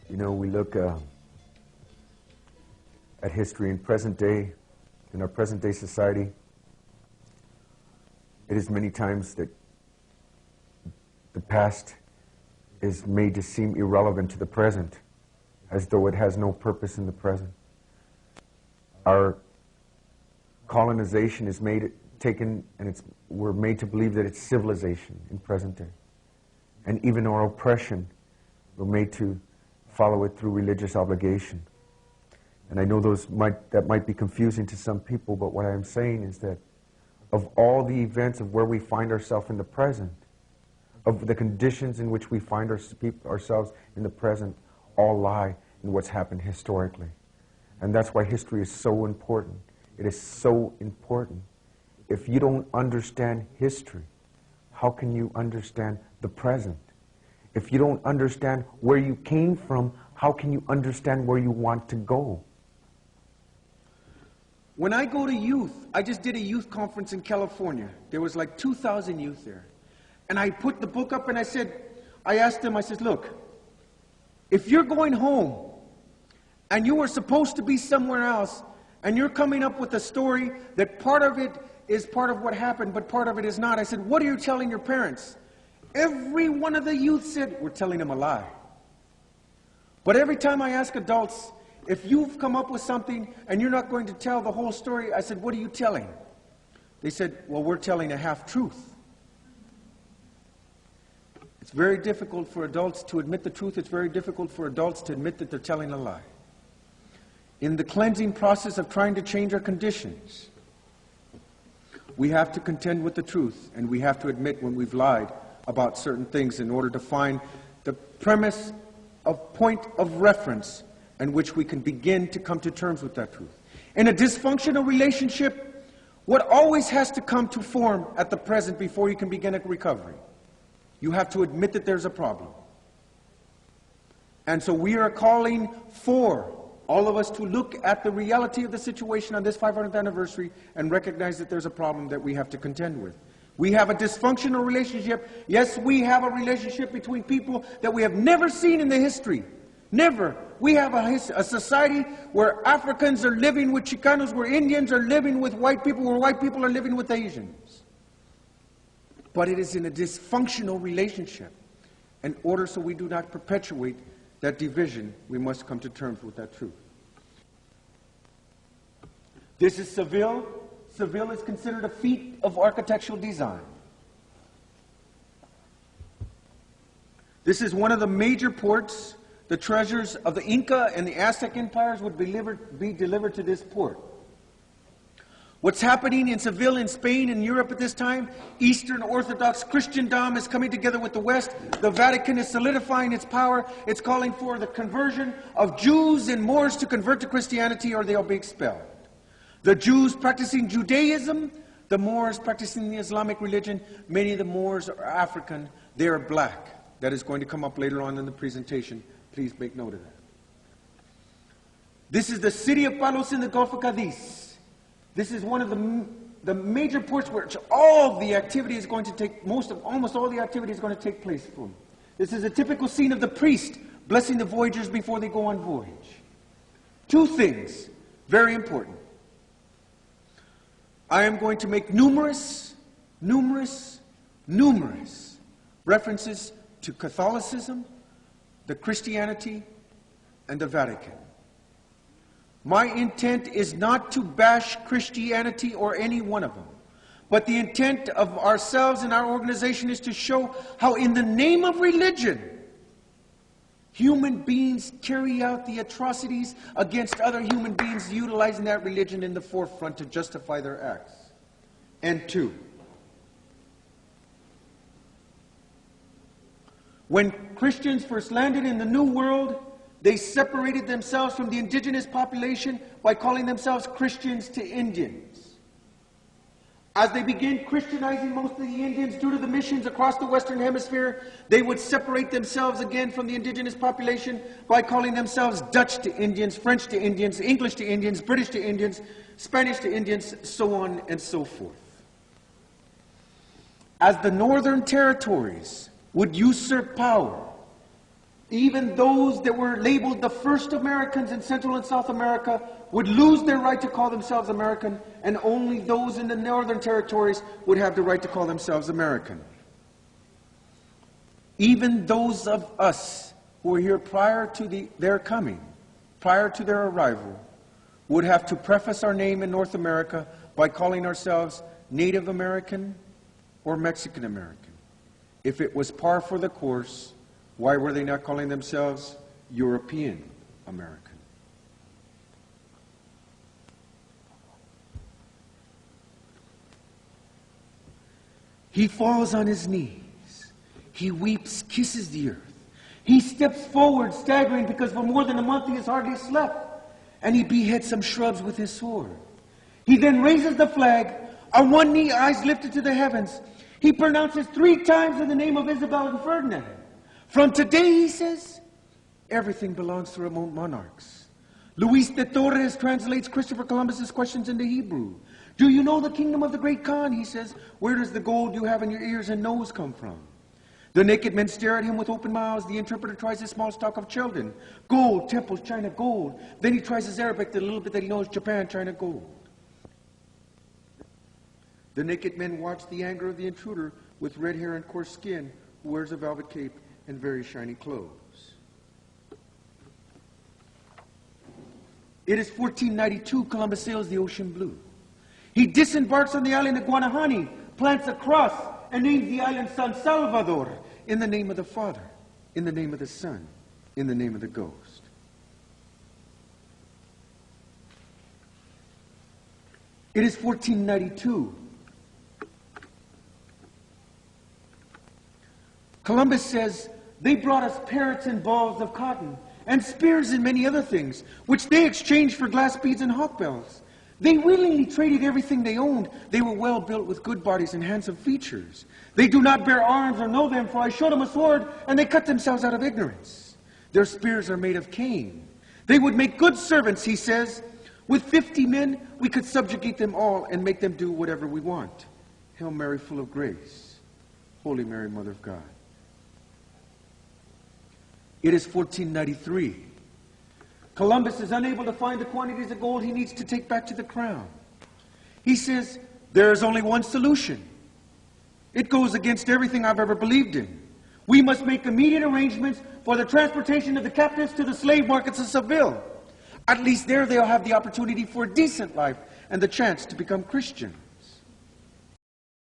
You know, we look at history in present day, in our present day society. It is many times that the past is made to seem irrelevant to the present, as though it has no purpose in the present. Our colonization is we're made to believe that it's civilization in present day. And even our oppression, we're made to follow it through religious obligation. And I know that might be confusing to some people, but what I'm saying is that of all the events of where we find ourselves in the present, of the conditions in which we find ourselves in the present, all lie in what's happened historically. And that's why history is so important. It is so important. If you don't understand history, how can you understand the present? If you don't understand where you came from, how can you understand where you want to go? When I go to youth, I just did a youth conference in California. There was like 2,000 youth there. And I put the book up and I asked them, I said, look, if you're going home and you were supposed to be somewhere else and you're coming up with a story that part of it is part of what happened, but part of it is not. I said, what are you telling your parents? Every one of the youth said, we're telling them a lie. But every time I ask adults, if you've come up with something and you're not going to tell the whole story, I said, what are you telling? They said, well, we're telling a half-truth. It's very difficult for adults to admit the truth. It's very difficult for adults to admit that they're telling a lie. In the cleansing process of trying to change our conditions, we have to contend with the truth, and we have to admit when we've lied about certain things in order to find the premise of point of reference in which we can begin to come to terms with that truth. In a dysfunctional relationship, what always has to come to form at the present before you can begin a recovery? You have to admit that there's a problem. And so we are calling for all of us to look at the reality of the situation on this 500th anniversary and recognize that there's a problem that we have to contend with. We have a dysfunctional relationship. Yes, we have a relationship between people that we have never seen in the history. Never. We have a society where Africans are living with Chicanos, where Indians are living with white people, where white people are living with Asians. But it is in a dysfunctional relationship. In order so we do not perpetuate that division, we must come to terms with that truth. This is Seville. Seville is considered a feat of architectural design. This is one of the major ports. The treasures of the Inca and the Aztec empires would be delivered to this port. What's happening in Seville, in Spain, in Europe at this time, Eastern Orthodox Christendom is coming together with the West. The Vatican is solidifying its power. It's calling for the conversion of Jews and Moors to convert to Christianity or they'll be expelled. The Jews practicing Judaism, the Moors practicing the Islamic religion. Many of the Moors are African. They are black. That is going to come up later on in the presentation. Please make note of that. This is the city of Palos in the Gulf of Cadiz. This is one of the major ports where all the activity is going to take, almost all the activity is going to take place from. This is a typical scene of the priest blessing the voyagers before they go on voyage. Two things, very important. I am going to make numerous references to Catholicism, the Christianity, and the Vatican. My intent is not to bash Christianity or any one of them, but the intent of ourselves and our organization is to show how in the name of religion, human beings carry out the atrocities against other human beings, utilizing that religion in the forefront to justify their acts. And two, when Christians first landed in the New World, they separated themselves from the indigenous population by calling themselves Christians to Indians. As they began Christianizing most of the Indians due to the missions across the Western Hemisphere, they would separate themselves again from the indigenous population by calling themselves Dutch to Indians, French to Indians, English to Indians, British to Indians, Spanish to Indians, so on and so forth. As the Northern Territories would usurp power, Even those that were labeled the first Americans in Central and South America would lose their right to call themselves American, and only those in the northern territories would have the right to call themselves American. Even those of us who were here prior to their coming, prior to their arrival, would have to preface our name in North America by calling ourselves Native American or Mexican American. If it was par for the course, why were they not calling themselves European American? He falls on his knees. He weeps, kisses the earth. He steps forward, staggering, because for more than a month he has hardly slept. And he beheads some shrubs with his sword. He then raises the flag, on one knee, eyes lifted to the heavens. He pronounces 3 times in the name of Isabel and Ferdinand. From today, he says, everything belongs to remote monarchs. Luis de Torres translates Christopher Columbus's questions into Hebrew. Do you know the kingdom of the great Khan? He says, where does the gold you have in your ears and nose come from? The naked men stare at him with open mouths. The interpreter tries his small stock of children. Gold, temples, China, gold. Then he tries his Arabic, the little bit that he knows, Japan, China, gold. The naked men watch the anger of the intruder with red hair and coarse skin, who wears a velvet cape and very shiny clothes. It is 1492, Columbus sails the ocean blue. He disembarks on the island of Guanahani, plants a cross, and names the island San Salvador, in the name of the Father, in the name of the Son, in the name of the Ghost. It is 1492. Columbus says, they brought us parrots and balls of cotton, and spears and many other things, which they exchanged for glass beads and hawkbells. They willingly traded everything they owned. They were well built with good bodies and handsome features. They do not bear arms or know them, for I showed them a sword, and they cut themselves out of ignorance. Their spears are made of cane. They would make good servants, he says. With 50 men, we could subjugate them all and make them do whatever we want. Hail Mary, full of grace. Holy Mary, Mother of God. It is 1493. Columbus is unable to find the quantities of gold he needs to take back to the crown. He says, there is only one solution. It goes against everything I've ever believed in. We must make immediate arrangements for the transportation of the captives to the slave markets of Seville. At least there they'll have the opportunity for a decent life and the chance to become Christian.